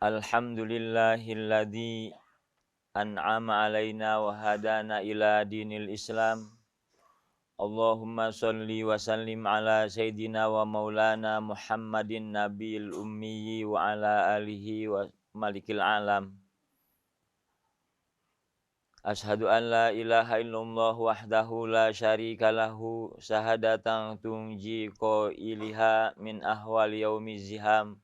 Alhamdulillahilladzi an'ama alaina wa hadana ila dinil Islam. Allahumma sholli wa sallim ala sayyidina wa maulana Muhammadin nabiyil ummi wa ala alihi wa malikil alam. Ashhadu an la ilaha illallah wahdahu la syarika lahu syahadatan tunji qailiha min ahwali yaumiz ziham.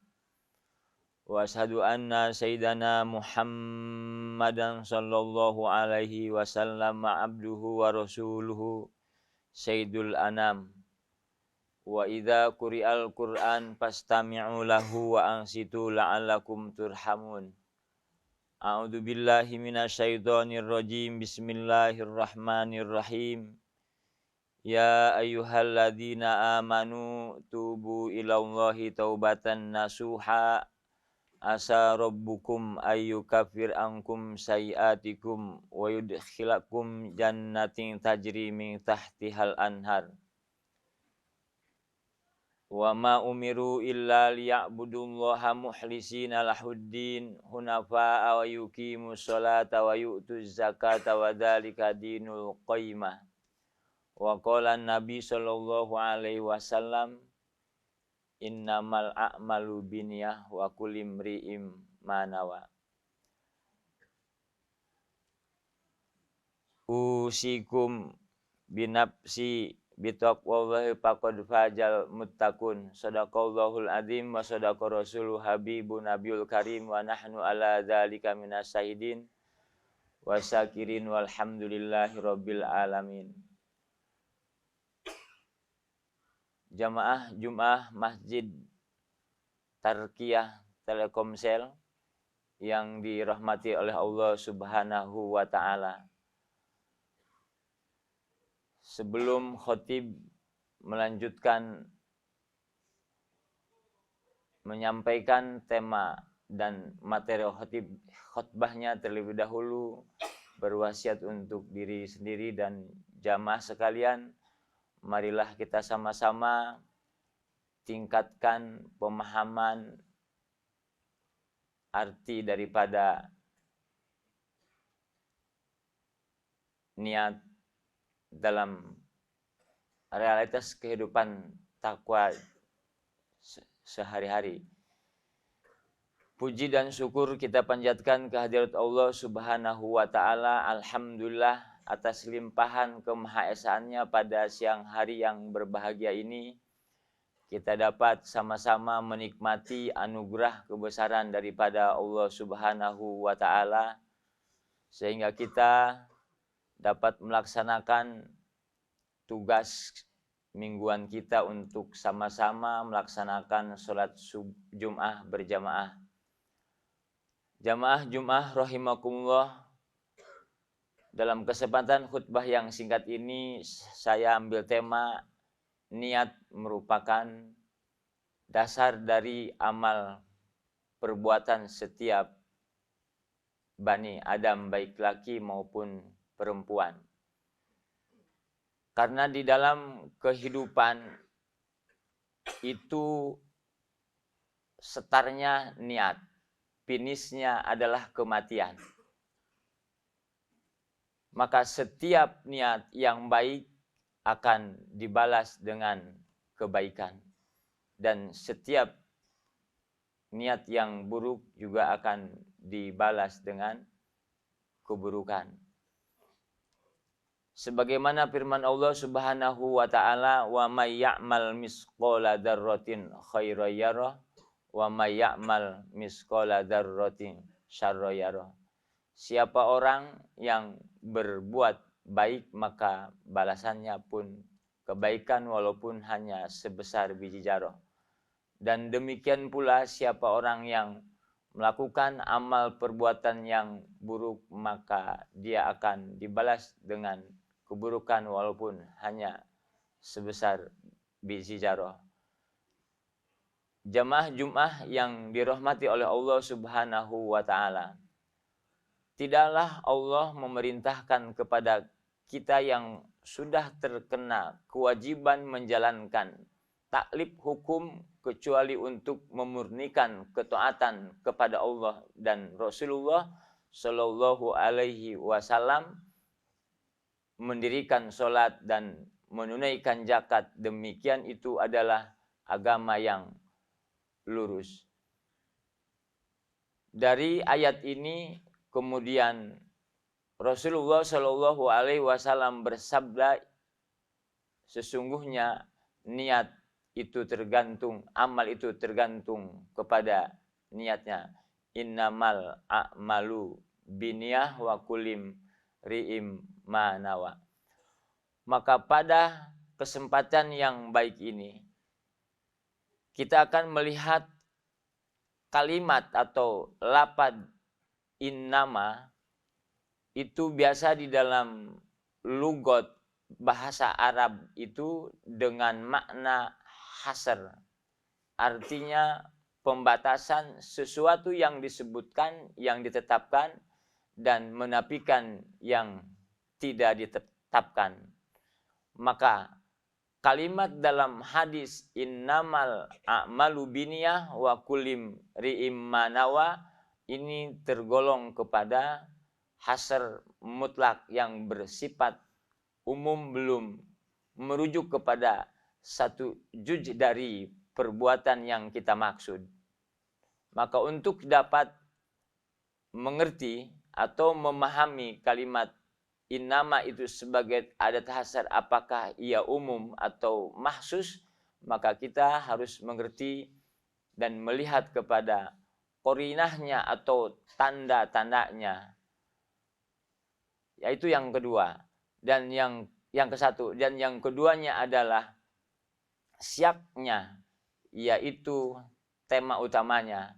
Wa asyhadu anna sayyidana Muhammadan sallallahu alaihi wasallam abduhu wa rasuluhu sayyidul anam. Wa idza quri'al Qur'an fastami'u lahu wa ansitu la'allakum turhamun. A'udzu billahi minasyaitonir rajim. Bismillahirrahmanirrahim. Ya ayyuhalladzina amanu tubu ilallahi taubatan nasuha. Asa rabbukum ayyukaffir ankum sayiatikum wa yudkhilakum jannatin tajri min tahtihal anhar. Wa ma umiru illa liya'budullaha mukhlisina lahuddin hunafa'a wa yuqimus sholata wa yu'tuz zakata wa dzalika dinul qayyimah. Wa qala an-nabi sallallahu alaihi wasallam innamal a'malu binniyah wa kulli imri'in ma nawa. Usikum binafsi bitaqwallahi faqad fajal muttaqun. Shadaqallahul azim wa shadaqa rasuluhu habibun nabiyul karim wa nahnu ala dzalika minas syahidin wa syakirin walhamdulillahi rabbil alamin. Jamaah Jum'ah Masjid Tarkiyah Telkomsel yang dirahmati oleh Allah Subhanahu wa ta'ala. Sebelum khotib melanjutkan menyampaikan tema dan materi khotbahnya, terlebih dahulu berwasiat untuk diri sendiri dan jamaah sekalian. Marilah kita sama-sama tingkatkan pemahaman arti daripada niat dalam realitas kehidupan takwa sehari-hari. Puji dan syukur kita panjatkan kehadirat Allah Subhanahu wa ta'ala. Alhamdulillah atas limpahan kemahaesaannya pada siang hari yang berbahagia ini, kita dapat sama-sama menikmati anugerah kebesaran daripada Allah Subhanahu wa ta'ala, sehingga kita dapat melaksanakan tugas mingguan kita untuk sama-sama melaksanakan sholat Jum'ah berjamaah. Jamaah Jum'ah rahimakumullah, dalam kesempatan khutbah yang singkat ini saya ambil tema niat merupakan dasar dari amal perbuatan setiap Bani Adam, baik laki maupun perempuan. Karena di dalam kehidupan itu startnya niat, finishnya adalah kematian. Maka setiap niat yang baik akan dibalas dengan kebaikan. Dan setiap niat yang buruk juga akan dibalas dengan keburukan. Sebagaimana firman Allah Subhanahu wa ta'ala, wa may ya'mal misqala dzarratin khairan yarah wa may ya'mal misqala dzarratin syarran yarah. Siapa orang yang berbuat baik maka balasannya pun kebaikan walaupun hanya sebesar biji zarah. Dan demikian pula siapa orang yang melakukan amal perbuatan yang buruk maka dia akan dibalas dengan keburukan walaupun hanya sebesar biji zarah. Jamaah Jum'ah yang dirahmati oleh Allah Subhanahu wa ta'ala, tidaklah Allah memerintahkan kepada kita yang sudah terkena kewajiban menjalankan taklif hukum kecuali untuk memurnikan ketaatan kepada Allah dan Rasulullah Shallallahu Alaihi Wasallam, mendirikan sholat dan menunaikan zakat. Demikian itu adalah agama yang lurus. Dari ayat ini kemudian Rasulullah Shallallahu Alaihi Wasallam bersabda, sesungguhnya niat itu tergantung, amal itu tergantung kepada niatnya. Innamal a'malu biniyah wa kulim ri'im manawa. Maka pada kesempatan yang baik ini kita akan melihat kalimat atau lapad innama itu biasa di dalam lugot bahasa Arab itu dengan makna hasr. Artinya pembatasan sesuatu yang disebutkan, yang ditetapkan, dan menafikan yang tidak ditetapkan. Maka kalimat dalam hadis innamal a'malu biniyah wa kulim ri'im manawa ini tergolong kepada hasr mutlak yang bersifat umum, belum merujuk kepada satu juj dari perbuatan yang kita maksud. Maka untuk dapat mengerti atau memahami kalimat innama itu sebagai adat hasar, apakah ia umum atau mahsus, maka kita harus mengerti dan melihat kepada korinahnya atau tanda-tandanya. Yaitu yang kedua. Dan yang kesatu. Dan yang keduanya adalah siaknya, yaitu tema utamanya.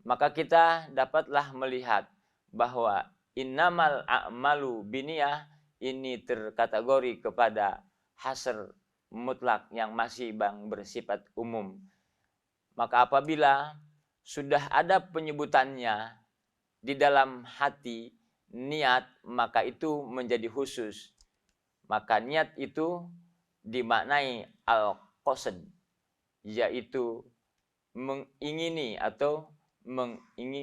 Maka kita dapatlah melihat bahwa innamal a'malu biniyah ini terkategori kepada hasr mutlak yang masih bersifat umum. Maka apabila sudah ada penyebutannya di dalam hati niat, maka itu menjadi khusus. Maka niat itu dimaknai al-qasd, yaitu mengingini atau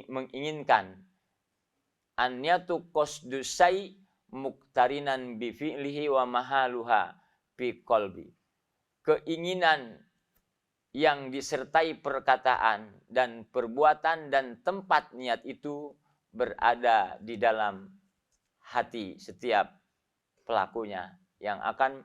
menginginkan. An-niyatu qasdu syai' muqtarinan bi fi'lihi wa mahaluha fi qalbi. Keinginan yang disertai perkataan dan perbuatan dan tempat niat itu berada di dalam hati setiap pelakunya yang akan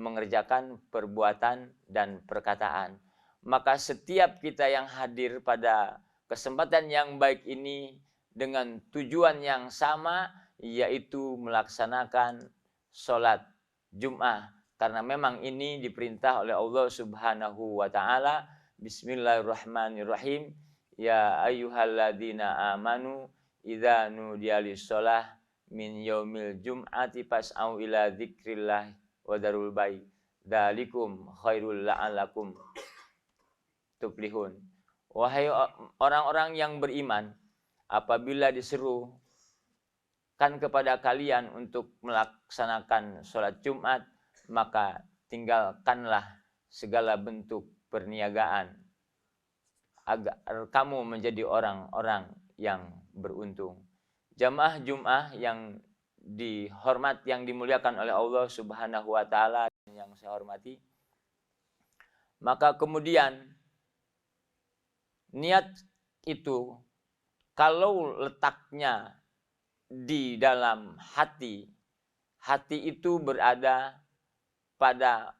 mengerjakan perbuatan dan perkataan. Maka setiap kita yang hadir pada kesempatan yang baik ini dengan tujuan yang sama, yaitu melaksanakan sholat Jum'ah. Karena memang ini diperintah oleh Allah Subhanahu wa ta'ala. Bismillahirrahmanirrahim. Ya ayyuhalladzina amanu idza nudiya lis-shalah min yaumil jum'ati fas'au ila dzikrillah wa darul bai' dzalikum khairul la'alakum tuflihun. Wahai orang-orang yang beriman, apabila diseru kan kepada kalian untuk melaksanakan sholat Jumat, maka tinggalkanlah segala bentuk perniagaan agar kamu menjadi orang-orang yang beruntung. Jamaah Jum'ah yang dihormat, yang dimuliakan oleh Allah Subhanahu wa ta'ala, yang saya hormati. Maka kemudian niat itu kalau letaknya di dalam hati, hati itu berada pada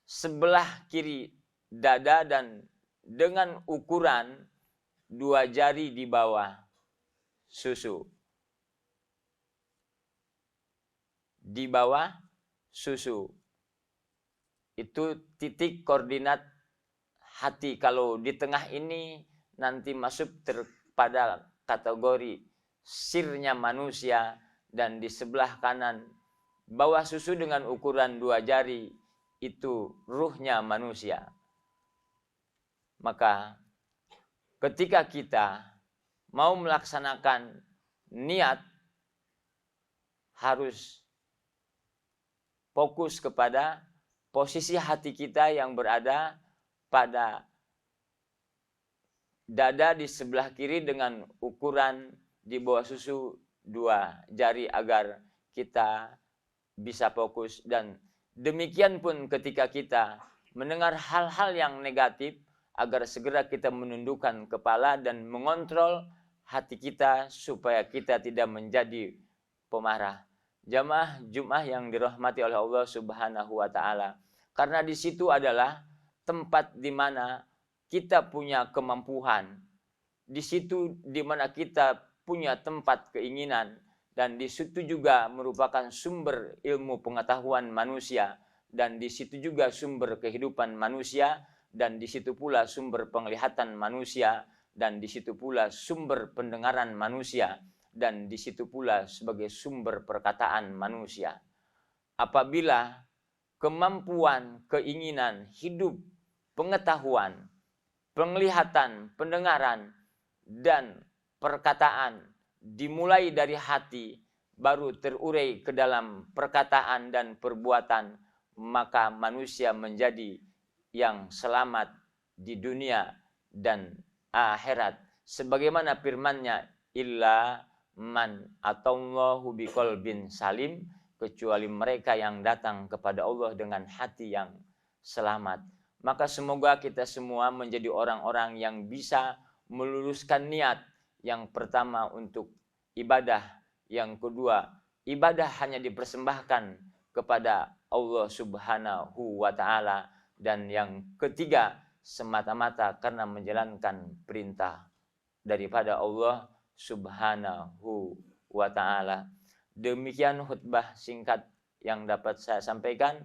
sebelah kiri dada dan dengan ukuran 2 jari di bawah susu. Di bawah susu. Itu titik koordinat hati. Kalau di tengah ini nanti masuk pada kategori sirnya manusia, dan di sebelah kanan bawah susu dengan ukuran 2 jari itu ruhnya manusia. Maka ketika kita mau melaksanakan niat, harus fokus kepada posisi hati kita yang berada pada dada di sebelah kiri dengan ukuran di bawah susu 2 jari agar kita bisa fokus. Dan demikian pun ketika kita mendengar hal-hal yang negatif, agar segera kita menundukkan kepala dan mengontrol hati kita supaya kita tidak menjadi pemarah. Jamaah Jumat yang dirahmati oleh Allah Subhanahu wa taala. Karena di situ adalah tempat di mana kita punya kemampuan. Di situ di mana kita punya tempat keinginan, dan di situ juga merupakan sumber ilmu pengetahuan manusia, dan di situ juga sumber kehidupan manusia, dan di situ pula sumber penglihatan manusia, dan di situ pula sumber pendengaran manusia, dan di situ pula sebagai sumber perkataan manusia. Apabila kemampuan, keinginan, hidup, pengetahuan, penglihatan, pendengaran, dan perkataan dimulai dari hati, baru terurai ke dalam perkataan dan perbuatan, maka manusia menjadi yang selamat di dunia dan akhirat. Sebagaimana firman-Nya, illa man atallahu biqalbin salim, kecuali mereka yang datang kepada Allah dengan hati yang selamat. Maka semoga kita semua menjadi orang-orang yang bisa meluruskan niat. Yang pertama untuk ibadah, yang kedua ibadah hanya dipersembahkan kepada Allah Subhanahu wa taala, dan yang ketiga semata-mata karena menjalankan perintah daripada Allah Subhanahu wa taala. Demikian khutbah singkat yang dapat saya sampaikan.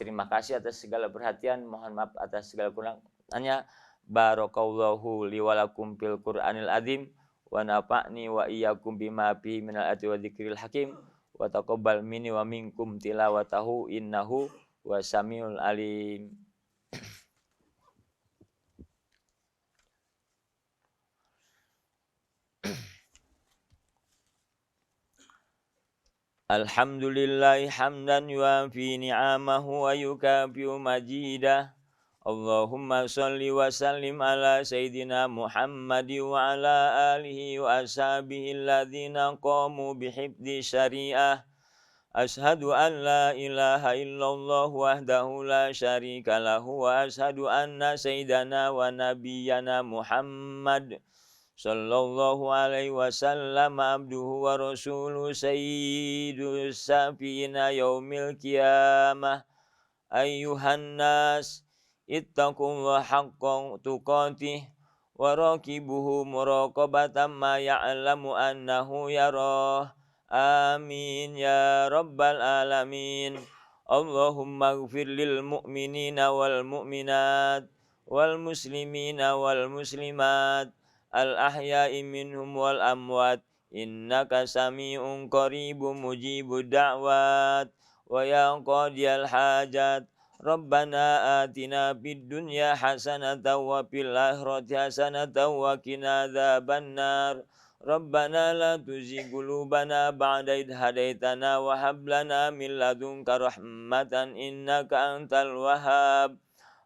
Terima kasih atas segala perhatian, mohon maaf atas segala kekurangannya. Barakallahu li wa lakum fil Qur'anil azim, wa nafa'ni wa iyyakum bima fihi minal ayati wa dzikril hakim, wa taqabbal minni wa minkum tilawatahu innahu wasamiul alim. Alhamdulillahi hamdan yuafi ni'amahu wa yukafi'u majidah. Allahumma salli wa sallim ala Sayyidina Muhammad wa ala alihi wa ashabihi alladhina qamu bihifdi syariah. Ashhadu an la ilaha illallah wahdahu la syarika lahu, wa ashhadu anna Sayyidana wa nabiyyana Muhammad sallallahu alaihi wasallam abduhu wa rasuluhu sayyidus safina yaumil qiyamah. Ayyuhan nas ittaqullaha haqqa tuqatih wa raqibuhu muraqabatan ma ya'lamu annahu yarah. Amin ya rabbal alamin. Allahumma ighfir lil mu'minina wal mu'minat wal muslimina wal muslimat al ahya'i minhum wal amwat, innaka sami'un qaribun mujibud da'wat. Wa ya qadiyal hajat, Rabbana atina fid dunya hasanatan wa fil akhirati hasanatan wa qina adzabannar. Rabbana la tuzigh qulubana ba'da idh hadaitana wa hab lana min ladunka rahmatan innaka antal wahhab.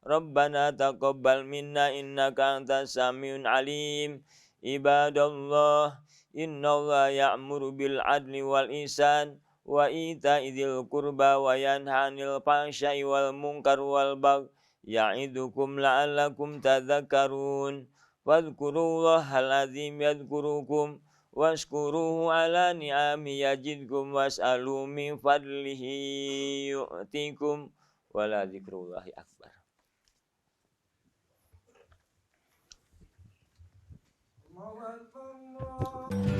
Rabbana taqabbal minna innaka antas samiun alim. Ibadallah, innallaha ya'muru bil adli wal ihsan wa ita'i dzil qurba wa yanha 'anil fahsya'i wal munkar wal baghi ya'idukum la'allakum tadhakkarun. Fadhkurullahal azim yadhkurukum washkuruhu ala ni'ami yazidkum was'alu min fadlihi yu'tikum wa la dzikrullahi akbar. Allah